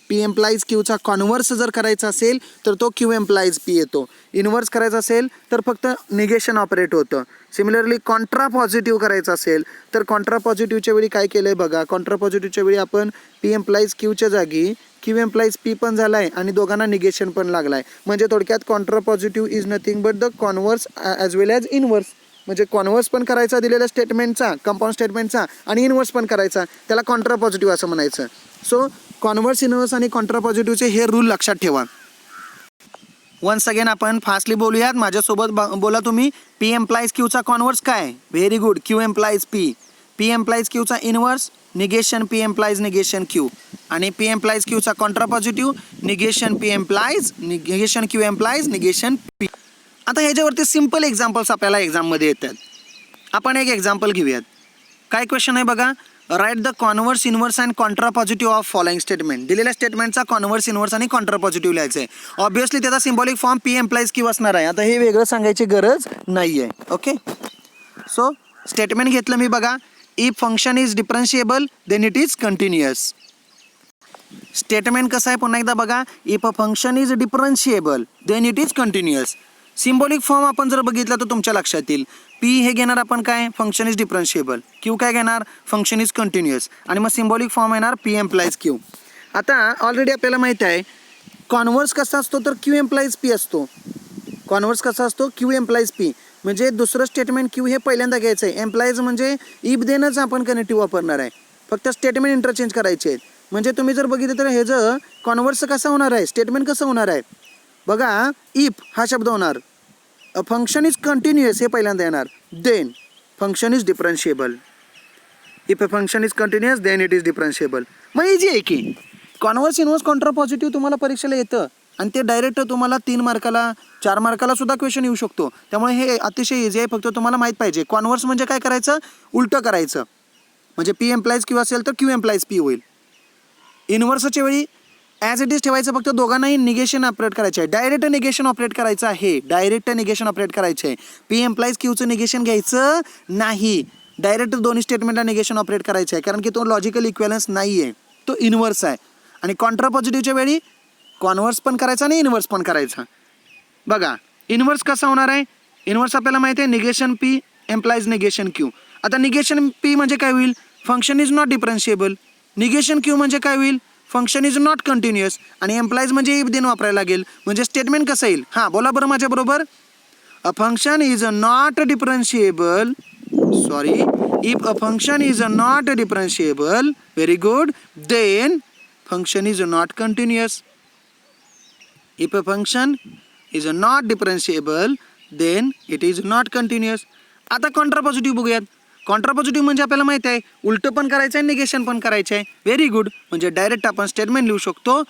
पी एम्प्लाइज क्यूचा कॉन्व्हर्स जर करायचा असेल तर तो क्यू एम्प्लाइज पी येतो. इनव्हर्स करायचा असेल तर फक्त निगेशन ऑपरेट होतं. सिमिलरली कॉन्ट्रा पॉझिटिव्ह करायचं असेल तर कॉन्ट्रा पॉझिटिव्हच्या वेळी काय केलं आहे बघा, कॉन्ट्रा पॉझिटिव्हच्या वेळी आपण पी एम्प्लाइज क्यूच्या जागी क्यू एम्प्लाइज पी पण झाला आहे आणि दोघांना निगेशन पण लागला आहे. म्हणजे थोडक्यात Contra positive is nothing but the converse as well as inverse. म्हणजे कॉन्व्हर्स पण करायचा दिलेल्या स्टेटमेंटचा, कंपाऊंड स्टेटमेंटचा, आणि इनव्हर्स पण करायचा, त्याला कॉन्ट्रा पॉझिटिव्ह असं म्हणायचं. सो कॉन्व्हर्स, इनव्हर्स आणि कॉन्ट्रा पॉझिटिव्हचे हे रूल लक्षात ठेवा. वन्स अगेन आपण फास्टली बोलूयात, माझ्यासोबत बोला तुम्ही. पी एम्प्लाइज क्यूचा कॉन्व्हर्स काय, very good, Q implies P. P implies क्यूचा inverse negation P implies negation Q. आणि पी एम्प्लाइज क्यूचा contrapositive negation P implies negation Q implies negation P. आता ह्याच्यावरती सिम्पल एक्झाम्पल्स आपल्याला एक्झाममध्ये येतात. आपण एक एक्झाम्पल घेऊयात. काय क्वेश्चन आहे बघा, write the converse, inverse and contrapositive of following statement. दिलेल्या स्टेटमेंटचा कॉन्व्हर्स, इनव्हर्स आणि कॉन्ट्रा पॉझिटिव्ह लिहायचं आहे. ऑब्व्हियसली त्याचा symbolic form P implies Q असणार आहे. आता हे वेगळं सांगायची गरज नाही आहे. ओके, सो स्टेटमेंट घेतलं मी बघा, if function is differentiable then it is continuous. Statement कसं आहे पुन्हा एकदा बघा, if a function is differentiable then it is continuous. Symbolic form आपण जर बघितला तर तुमच्या लक्षात येईल. पी हे घेणार आपण काय, फंक्शन इज डिफरन्शिएबल. क्यू काय घेणार, फंक्शन इज कंटिन्युअस. आणि मग सिम्बॉलिक फॉर्म येणार पी एम्प्लाइज क्यू. आता ऑलरेडी आपल्याला माहिती आहे कॉन्व्हर्स कसा असतो तर क्यू एम्प्लाइज पी असतो. कॉन्व्हर्स कसा असतो, क्यू एम्प्लाइज पी. म्हणजे दुसरं स्टेटमेंट क्यू हे पहिल्यांदा घ्यायचं आहे. एम्प्लाइज म्हणजे इफ देनच आपण कनेक्टिव्ह वापरणार आहे, फक्त स्टेटमेंट इंटरचेंज करायचे आहेत. म्हणजे तुम्ही जर बघितलं तर हे जर कॉन्व्हर्स कसं होणार आहे, स्टेटमेंट कसं होणार आहे बघा, इफ हा शब्द होणार, अ फंक्शन इज कंटिन्युअस हे पहिल्यांदा येणार, then function is differentiable. If a function is continuous then it is differentiable. मग इजी आहे की कॉन्व्हर्स, इनव्हर्स, कॉन्ट्रा पॉझिटिव्ह तुम्हाला परीक्षेला येतं आणि ते डायरेक्ट तुम्हाला 3 मार्काला 4 मार्काला सुद्धा क्वेश्चन येऊ शकतो. त्यामुळे हे अतिशय इझी आहे, फक्त तुम्हाला माहीत पाहिजे कॉन्व्हर्स म्हणजे काय करायचं, उलटं करायचं. म्हणजे पी एम्प्लाइज क्यू असेल तर क्यू एम्प्लाइज पी होईल. इनव्हर्सच्या वेळी ॲज इट इज ठेवायचं, फक्त दोघांनाही निगेशन ऑपरेट करायचं आहे. डायरेक्ट निगेशन ऑपरेट करायचं आहे, डायरेक्ट निगेशन ऑपरेट करायचं आहे. पी एम्प्लाइज क्यूचं निगेशन घ्यायचं नाही, डायरेक्ट दोन्ही स्टेटमेंटला निगेशन ऑपरेट करायचं आहे, कारण की तो लॉजिकल इक्वेलन्स नाही आहे, तो इनव्हर्स आहे. आणि कॉन्ट्रा पॉझिटिव्हच्या वेळी कॉन्व्हर्स पण करायचा आणि इनव्हर्स पण करायचा. बघा इनव्हर्स कसा होणार आहे, इनव्हर्स आपल्याला माहिती आहे negation P implies negation Q. आता निगेशन पी म्हणजे काय होईल, function is not differentiable. Negation Q म्हणजे काय होईल, फंक्शन इज नॉट कंटिन्युअस. आणि एम्प्लाइज म्हणजे इफ देन वापरायला लागेल. म्हणजे स्टेटमेंट कसं येईल, हां बोला बरं माझ्याबरोबर, a function is not differentiable, sorry, if a function is not differentiable, very good, then function is not continuous. If a function is not differentiable then it is not continuous. आता कॉन्ट्रा पॉझिटिव्ह बघूयात. कॉन्ट्रा पॉझिटिव्ह म्हणजे आपल्याला माहिती आहे उलटं पण करायचं आहे, निगेशन पण करायचं आहे. व्हेरी गुड, म्हणजे डायरेक्ट आपण स्टेटमेंट लिहू शकतो.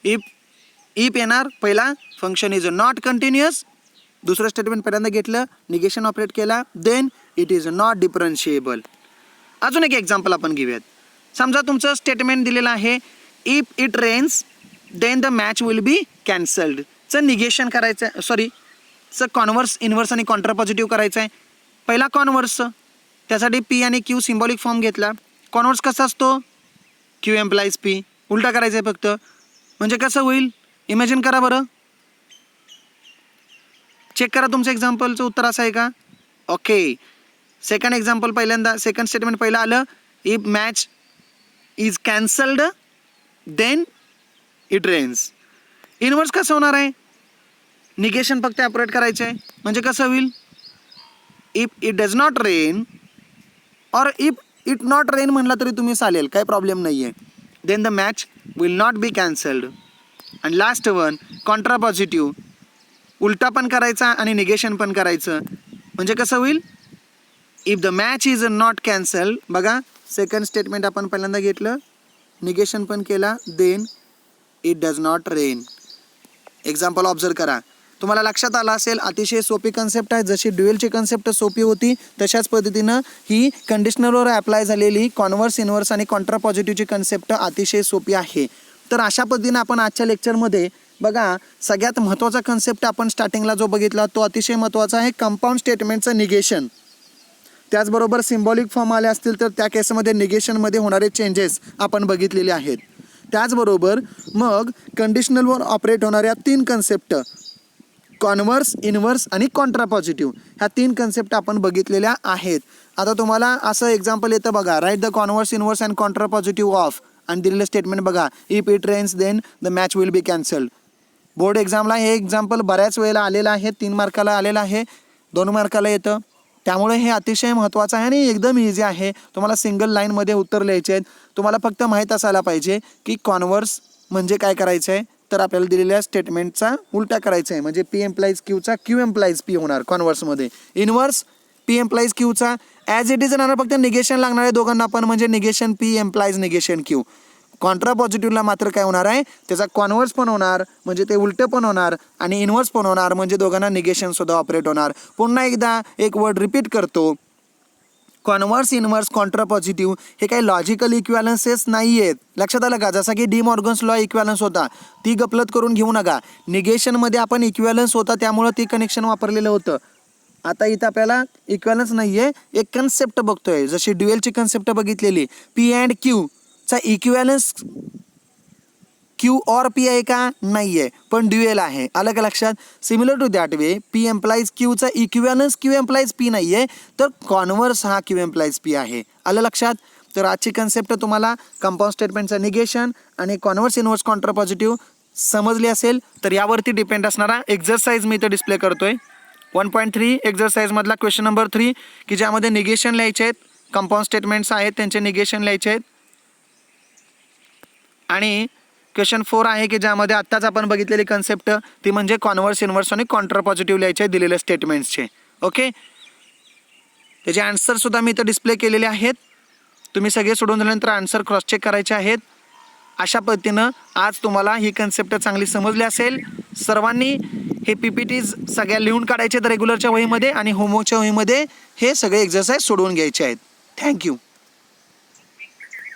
इफ येणार पहिला, फंक्शन इज नॉट कंटिन्युअस. दुसरं स्टेटमेंट पहिल्यांदा घेतलं, निगेशन ऑपरेट केला, देन इट इज नॉट डिफरन्शिएबल. अजून एक एक्झाम्पल आपण घेऊयात. समजा तुमचं स्टेटमेंट दिलेलं आहे, if it rains then the match will be cancelled. चं निगेशन करायचं आहे, सॉरी चं कॉन्व्हर्स, इनव्हर्स आणि कॉन्ट्रा पॉझिटिव्ह करायचं आहे. पहिला कॉन्व्हर्सचं, त्यासाठी पी आणि क्यू सिम्बॉलिक फॉर्म घेतला. कॉन्व्हर्स कसा असतो, क्यू एम्प्लाइज पी. उलटा करायचं आहे फक्त, म्हणजे कसं होईल इमॅजिन करा बरं, चेक करा तुमचं एक्झाम्पलचं उत्तर असं आहे का. ओके, सेकंड एक्झाम्पल पहिल्यांदा, सेकंड स्टेटमेंट पहिलं आलं, if match is cancelled then it rains. Inverse कसं होणार आहे, निगेशन फक्त ऑपरेट करायचं आहे. म्हणजे कसं होईल, if it does not rain, or if it not rain म्हणला तरी तुम्ही चालेल, काही प्रॉब्लेम नाही आहे. Then the match will not be cancelled. आणि लास्ट वन कॉन्ट्रा पॉझिटिव्ह, उलटा पण करायचा आणि निगेशन पण करायचं. म्हणजे कसं होईल, if the match is not cancel, बघा सेकंड स्टेटमेंट आपण पहिल्यांदा घेतलं, निगेशन पण केला, then it does not rain. Example observe करा. तुम्हाला लक्षात आलं असेल, अतिशय सोपी कन्सेप्ट आहे. जशी ड्युएलची कन्सेप्ट सोपी होती तशाच पद्धतीनं ही कंडिशनलवर अप्लाय झालेली कॉन्व्हर्स, इन्व्हर्स आणि कॉन्ट्रा पॉझिटिव्हची कन्सेप्ट अतिशय सोपी आहे. तर अशा पद्धतीनं आपण आजच्या लेक्चरमध्ये बघा सगळ्यात महत्त्वाचा कन्सेप्ट आपण स्टार्टिंगला जो बघितला तो अतिशय महत्त्वाचा आहे, कंपाऊंड स्टेटमेंटचं निगेशन. त्याचबरोबर सिम्बॉलिक फॉर्म आले असतील तर त्या केसमध्ये निगेशनमध्ये होणारे चेंजेस आपण बघितलेले आहेत. त्याचबरोबर मग कंडिशनलवर ऑपरेट होणाऱ्या 3 कन्सेप्ट, कॉन्व्हर्स, इन्व्हर्स आणि कॉन्ट्रा पॉझिटिव्ह, ह्या 3 कन्सेप्ट आपण बघितलेल्या आहेत. आता तुम्हाला असं एक्झाम्पल येतं बघा, write the converse, inverse and contrapositive of, आणि दिलेलं स्टेटमेंट बघा, if it rains then the match will be cancel. Board एक्झामला हे एक्झाम्पल बऱ्याच वेळेला आलेलं आहे, 3 मार्काला आलेलं आहे, 2 मार्काला येतं. त्यामुळे हे अतिशय महत्त्वाचं आहे आणि एकदम इझी आहे. तुम्हाला सिंगल लाईनमध्ये उत्तर लिहायचे आहेत. तुम्हाला फक्त माहीत असायला पाहिजे की कॉन्व्हर्स म्हणजे काय करायचं आहे, तर आपल्याला दिलेल्या स्टेटमेंटचा उलटा करायचा आहे. म्हणजे पी एम्प्लाइज क्यूचा क्यू एम्प्लाइज पी होणार कॉन्व्हर्समध्ये. इन्व्हर्स पी एम्प्लाइज क्यूचा ॲज इट इज राहणार, फक्त निगेशन लागणार आहे दोघांना पण, म्हणजे negation P implies negation Q. कॉन्ट्रा पॉझिटिव्हला मात्र काय होणार आहे, त्याचा कॉन्व्हर्स पण होणार म्हणजे ते उलटं पण होणार आणि इन्व्हर्स पण होणार म्हणजे दोघांना निगेशन सुद्धा ऑपरेट होणार. पुन्हा एकदा एक वर्ड रिपीट करतो, कॉन्व्हर्स, इन्व्हर्स, कॉन्ट्रा पॉझिटिव्ह हे काही लॉजिकल इक्वॅलन्सेस नाही आहेत. लक्षात आलं का? जसा की डी मॉर्गन्स लॉ इक्वॅलन्स होता, ती गपलत करून घेऊ नका. निगेशनमध्ये आपण इक्वॅलन्स होता त्यामुळं ती कनेक्शन वापरलेलं होतं. आता इथं आपल्याला इक्वॅलन्स नाही आहे, एक कन्सेप्ट बघतोय. जशी ड्युएलची कन्सेप्ट बघितलेली, पी अँड क्यू चा इक्विव्हॅलन्स क्यू ऑर पी आहे का? नाही आहे, पण ड्युएल आहे. आलं का लक्षात? Similar to that way P implies क्यूचा इक्विव्हॅलन्स क्यू एम्प्लाइज पी नाही आहे, तर कॉन्व्हर्स हा क्यू एम्प्लाइज पी आहे. आलं लक्षात? तर आजची कन्सेप्ट तुम्हाला कंपाऊंड स्टेटमेंटचं निगेशन आणि कॉन्व्हर्स, इन्व्हर्स, कॉन्ट्रा पॉझिटिव्ह समजली असेल तर यावरती डिपेंड असणारा एक्झरसाइज मी इथं डिस्प्ले करतोय. 1.3 एक्झरसाइजमधला क्वेश्चन नंबर 3 की ज्यामध्ये निगेशन लिहायचे आहेत, कंपाऊंड स्टेटमेंट्स आहेत त्यांचे निगेशन लिहायचे आहेत. आणि क्वेश्चन 4 आहे की ज्यामध्ये आत्ताच आपण बघितलेली कन्सेप्ट ती म्हणजे कॉन्व्हर्स, इन्व्हर्स आणि कॉन्ट्रा पॉझिटिव्ह लिहायचे दिलेल्या स्टेटमेंट्सचे. ओके, त्याचे आन्सर सुद्धा मी इथं डिस्प्ले केलेले आहेत. तुम्ही सगळे सोडून झाल्यानंतर आन्सर क्रॉस चेक करायचे आहेत. अशा पद्धतीनं आज तुम्हाला ही कन्सेप्ट चांगली समजली असेल. सर्वांनी हे PPTs सगळ्या लिहून काढायचे आहेत रेग्युलरच्या वहीमध्ये आणि होमवर्कच्या वहीमध्ये हे सगळे एक्झरसाइज सोडवून घ्यायचे आहेत. थँक्यू.